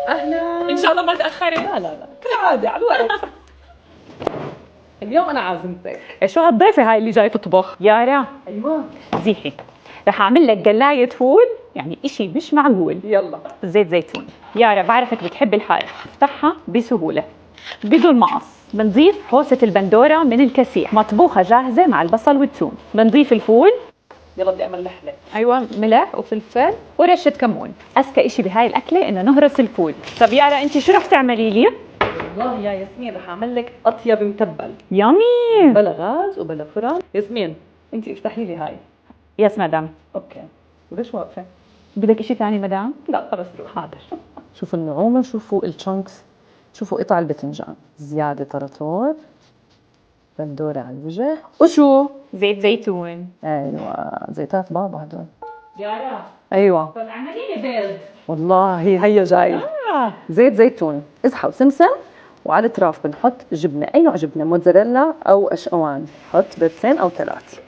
اهلا. ان شاء الله ما تاخري. لا لا لا عادي على الوقت. اليوم انا عازمتك. شو هالضيفه هاي اللي جاي تطبخ؟ يارا ايوه زيحي، رح اعمل لك قلايه فول، يعني اشي مش معقول. يلا. زيت زيتون. يارا بعرفك بتحب الحار، افتحها بسهوله بدون مقص. بنضيف هوسة البندورة من الكسيح مطبوخة جاهزة مع البصل والثوم. بنضيف الفول. يلا بدي اعمل لحمه. ايوه، ملح وفلفل ورشة كمون. اذكى اشي بهاي الاكلة انه نهرس الفول. طب يارا انت شو رح تعملي لي؟ والله يا ياسمين رح اعمل لك اطيب متبل. يامي. بلا غاز وبلا فرن. ياسمين انت افتحي لي هاي. يس مدام. اوكي. وليش واقفه؟ بدك اشي ثاني مدام؟ لا خلص روح. حاضر. شوفوا النعومه، شوفوا الشانكس، شوفوا قطع الباذنجان، زياده طراطور، بندوره على الوجه، وشو؟ زيت زيتون. ايوه زيتات بابا هدول. يارا ايوه طب اعملي لي بيض. والله هي جاي. زيت زيتون، ازحى وسمسم، وعلى الاطراف بنحط جبنه، اي نوع جبنه، موتزاريلا او اشقوان، حط بيضتين او ثلاث.